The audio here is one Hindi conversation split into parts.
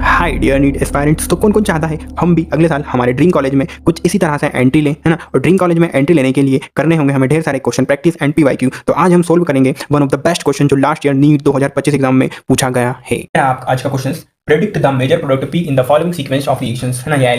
हाय डियर नीट एस्पायरेंट्स, तो कौन कौन चाहता है हम भी अगले साल हमारे ड्रीम कॉलेज में कुछ इसी तरह से एंट्री लें, है ना। और ड्रीम कॉलेज में एंट्री लेने के लिए करने होंगे हमें ढेर सारे क्वेश्चन प्रैक्टिस एंड पीवाईक्यू। तो आज हम सोल्व करेंगे one of the best question जो लास्ट ईयर नीट 2025 एग्जाम में पूछा गया है। आप आज का question, predict the major product P in the following sequence of reactions, है ना। ये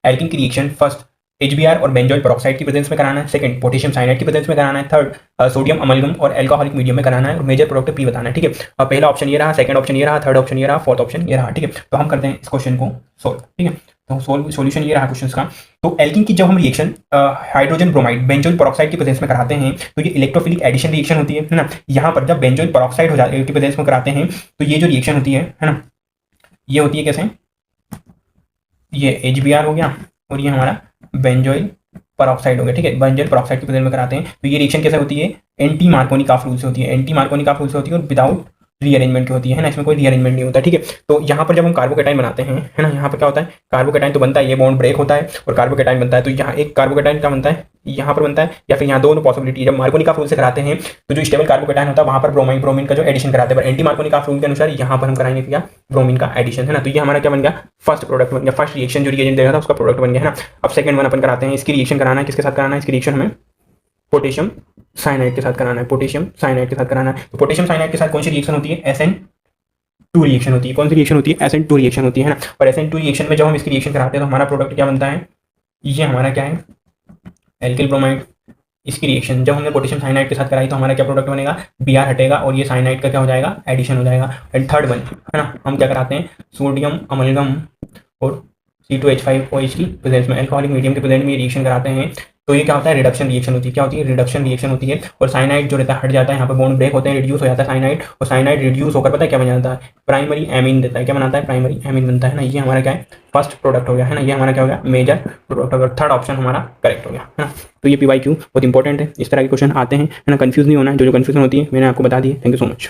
एल्किन की रिएक्शन फर्स्ट HBr और बेंजोइल पेरोक्साइड की प्रेजेंस में कराना है, सेकंड पोटेशियम साइनाइड की प्रेजेंस में कराना है, थर्ड सोडियम अमलगम और अल्कोहलिक मीडियम में कराना है, और मेजर प्रोडक्ट पी बताना है, ठीक है। पहला ऑप्शन ये रहा, सेकंड ऑप्शन ये रहा, थर्ड ऑप्शन ये रहा, फोर्थ ऑप्शन ये रहा, ठीक है। तो हम करते हैं इस क्वेश्चन को सोल्व, ठीक है। तो सोल्यूशन ये रहा क्वेश्चन का। तो एल्किन की जब हम reaction hydrogen bromide benzoyl peroxide की प्रेजेंस में कराते हैं तो ये इलेक्ट्रोफिलिक एडिशन रिएक्शन होती है ना। यहाँ पर जब बेंजोइल पेरोक्साइड हो जाए की प्रेजेंस में कराते हैं तो ये जो रिएक्शन होती है ना, ये होती है कैसे, ये HBr हो गया और ये हमारा बेंजोइल पेरोक्साइड हो गया, ठीक है। बेंजोइल पेरोक्साइड की प्रेजेंस में कराते हैं तो ये रिएक्शन कैसे होती है, एंटी मार्कोनिकॉफ रूल से होती है, एंटी मार्कोनिकॉफ रूल से होती है और विदाउट रीअरेंजमेंट की होती है ना, इसमें कोई रीअरेंजमेंट नहीं होता, ठीक है। तो यहाँ पर जब हम कार्बोकेटाइन बनाते हैं, है ना, यहाँ पर क्या होता है, कार्बोकेटाइन तो बनता है, ये बॉन्ड ब्रेक होता है और कार्बोकेटाइन बनता है। तो यहाँ एक कार्बोकेटाइन क्या बनता है, यहाँ पर बनता है, या फिर यहाँ दोनों पॉसिबिलिटी। जब मार्कोनिकॉफ रूल से कराते हैं तो जो स्टेबल कार्बोकेटाइन होता है वहाँ पर ब्रोमीन का जो एडिशन कराते हैं, पर एंटी मार्कोनिकॉफ रूल के अनुसार यहाँ पर हम कराएंगे क्या, ब्रोमीन का एडिशन, है ना। तो ये हमारा क्या बन गया, फर्स्ट प्रोडक्ट बन गया, फर्स्ट रिएक्शन जो रिएजेंट देगा था उसका प्रोडक्ट बन गया, है ना। अब सेकंड वन अपन कराते हैं, इसकी रिएक्शन कराना है, किसके साथ कराना है, इसकी रिएक्शन हमें पोटेशियम साइनाइड के साथ कराना है, पोटेशियम साइनाइड के साथ कराना है। तो पोटेशियम साइनाइड के साथ कौन सी रिएक्शन होती है, SN2 रिएक्शन होती है। कौन सी रिएक्शन होती है, SN2 रिएक्शन होती है ना। और SN2 रिएक्शन में जब हम इसकी रिएक्शन कराते हैं तो हमारा प्रोडक्ट क्या बनता है, ये हमारा क्या है, एल्किल ब्रोमाइड। इसकी रिएक्शन जब हमने पोटेशियम साइनाइड के साथ कराई तो हमारा क्या प्रोडक्ट बनेगा, Br हटेगा और ये साइनाइड का क्या हो जाएगा, एडिशन हो जाएगा। एंड थर्ड वन, है ना, हम क्या कराते हैं, सोडियम अमलगम और C2H5OH की प्रेजेंस में, अल्कोहलिक मीडियम के प्रेजेंस में रिएक्शन कराते हैं तो ये क्या होता है, रिडक्शन रिएक्शन होती है। क्या होती है, रिडक्शन रिएक्शन होती है। और साइनाइड जो रहता है हट जाता है, यहाँ पर बॉन्ड ब्रेक होते हैं, रिड्यूस हो जाता है साइनाइड, और साइनाइड रिड्यूस होकर पता है क्या बन जाता है, प्राइमरी एमीन देता है। क्या बनाता है, प्राइमरी एमीन बनता है ना। ये हमारा क्या है, फर्स्ट प्रोडक्ट हो गया, है ना। ये हमारा क्या हो गया, मेजर प्रोडक्ट हो गया। थर्ड ऑप्शन हमारा करेक्ट हो गया, है ना। तो ये PYQ बहुत इंपॉर्टेंट है, इस तरह के क्वेश्चन आते हैं, है ना। कंफ्यूज नहीं होना है, जो कंफ्यूजन होती है मैंने आपको बता दी है। Thank you so much.